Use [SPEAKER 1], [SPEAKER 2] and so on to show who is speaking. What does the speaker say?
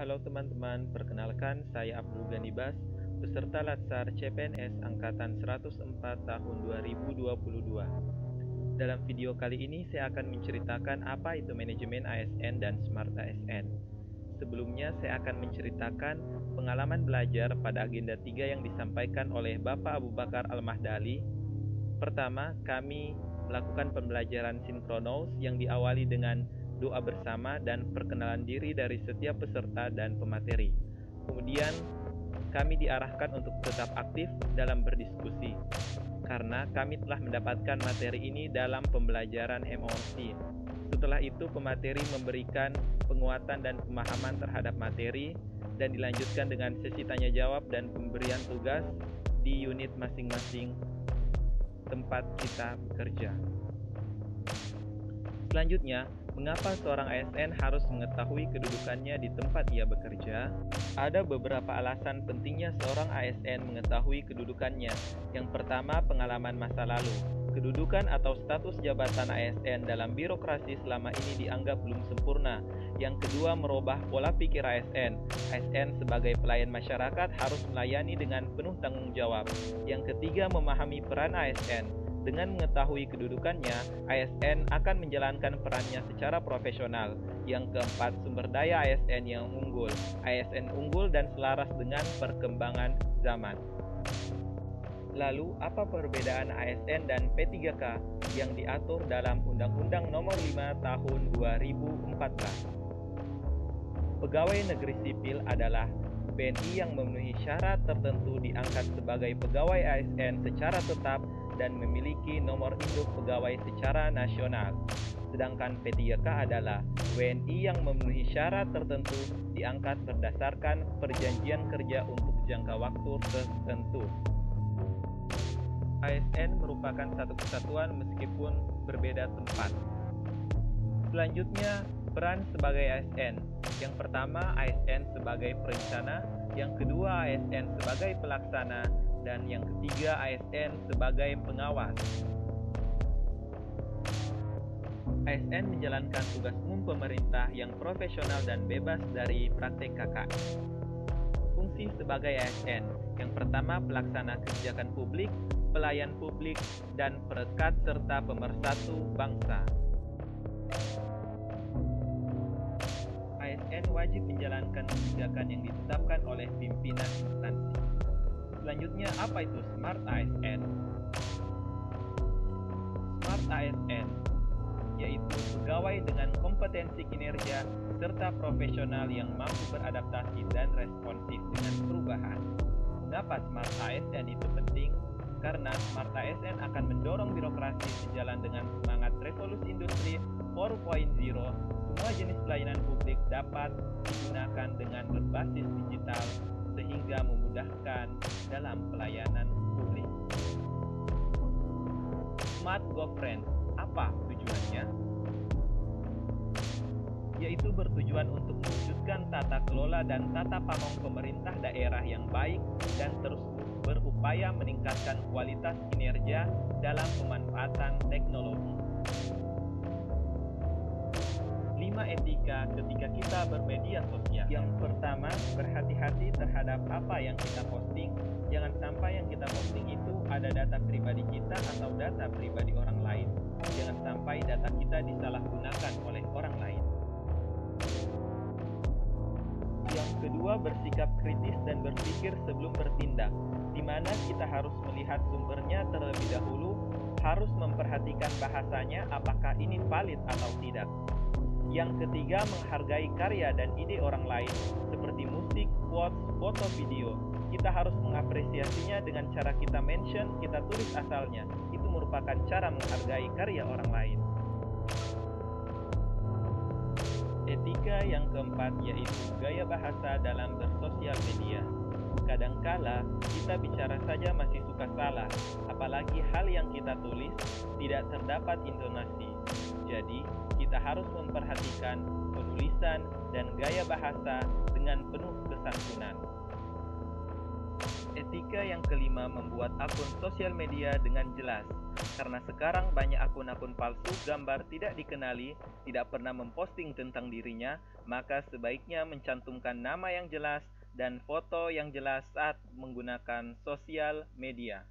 [SPEAKER 1] Halo teman-teman, perkenalkan saya Abdul Ganibas, peserta Latsar CPNS Angkatan 104 tahun 2022. Dalam video kali ini saya akan menceritakan apa itu manajemen ASN dan Smart ASN. Sebelumnya saya akan menceritakan pengalaman belajar pada agenda 3 yang disampaikan oleh Bapak Abu Bakar Al-Mahdali. Pertama, kami melakukan pembelajaran sinkronos yang diawali dengan doa bersama dan perkenalan diri dari setiap peserta dan pemateri. Kemudian, kami diarahkan untuk tetap aktif dalam berdiskusi, karena kami telah mendapatkan materi ini dalam pembelajaran MOC. Setelah itu, pemateri memberikan penguatan dan pemahaman terhadap materi, dan dilanjutkan dengan sesi tanya jawab dan pemberian tugas di unit masing-masing tempat kita bekerja. Selanjutnya, mengapa seorang ASN harus mengetahui kedudukannya di tempat ia bekerja? Ada beberapa alasan pentingnya seorang ASN mengetahui kedudukannya. Yang pertama, pengalaman masa lalu. Kedudukan atau status jabatan ASN dalam birokrasi selama ini dianggap belum sempurna. Yang kedua, merubah pola pikir ASN. ASN sebagai pelayan masyarakat harus melayani dengan penuh tanggung jawab. Yang ketiga, memahami peran ASN. Dengan mengetahui kedudukannya, ASN akan menjalankan perannya secara profesional. Yang keempat, sumber daya ASN yang unggul. ASN unggul dan selaras dengan perkembangan zaman. Lalu, apa perbedaan ASN dan P3K yang diatur dalam Undang-Undang Nomor 5 Tahun 2014? Pegawai negeri sipil adalah PNI yang memenuhi syarat tertentu diangkat sebagai pegawai ASN secara tetap dan memiliki nomor induk pegawai secara nasional. Sedangkan P3K adalah WNI yang memenuhi syarat tertentu diangkat berdasarkan perjanjian kerja untuk jangka waktu tertentu. ASN merupakan satu kesatuan meskipun berbeda tempat. Selanjutnya, peran sebagai ASN. Yang pertama, ASN sebagai perencana, yang kedua ASN sebagai pelaksana, dan yang ketiga ASN sebagai pengawas. ASN menjalankan tugas umum pemerintah yang profesional dan bebas dari praktek KKN. Fungsi sebagai ASN, yang pertama pelaksana kebijakan publik, pelayan publik, dan perekat serta pemersatu bangsa. ASN wajib menjalankan kebijakan yang ditetapkan oleh pimpinan instansi. Selanjutnya, apa itu Smart ASN? Smart ASN yaitu pegawai dengan kompetensi kinerja serta profesional yang mampu beradaptasi dan responsif dengan perubahan. Mengapa Smart ASN itu penting? Karena Smart ASN akan mendorong birokrasi sejalan dengan semangat revolusi industri 4.0. Semua jenis pelayanan publik dapat digunakan dengan berbasis digital sehingga memudahkan dalam pelayanan publik. Smart Governance, apa tujuannya? Yaitu bertujuan untuk mewujudkan tata kelola dan tata pamong pemerintah daerah yang baik dan terus berupaya meningkatkan kualitas kinerja dalam pemanfaatan teknologi. 5 etika ketika kita bermedia sosial. Yang pertama, berhati-hati terhadap apa yang kita posting. Jangan sampai yang kita posting itu ada data pribadi kita atau data pribadi orang lain. Jangan sampai data kita disalahgunakan oleh orang lain. Yang kedua, bersikap kritis dan berpikir sebelum bertindak, di mana kita harus melihat sumbernya terlebih dahulu, harus memperhatikan bahasanya apakah ini valid atau tidak. Yang ketiga, menghargai karya dan ide orang lain, seperti musik, quotes, foto, video. Kita harus mengapresiasinya dengan cara kita mention, kita tulis asalnya. Itu merupakan cara menghargai karya orang lain. Etika yang keempat yaitu gaya bahasa dalam bersosial media. Kadangkala kita bicara saja masih suka salah, apalagi hal yang kita tulis tidak terdapat intonasi. Jadi, kita harus memperhatikan penulisan dan gaya bahasa dengan penuh kesantunan. Etika yang kelima membuat akun sosial media dengan jelas. Karena sekarang banyak akun-akun palsu gambar tidak dikenali, tidak pernah memposting tentang dirinya, maka sebaiknya mencantumkan nama yang jelas dan foto yang jelas saat menggunakan sosial media.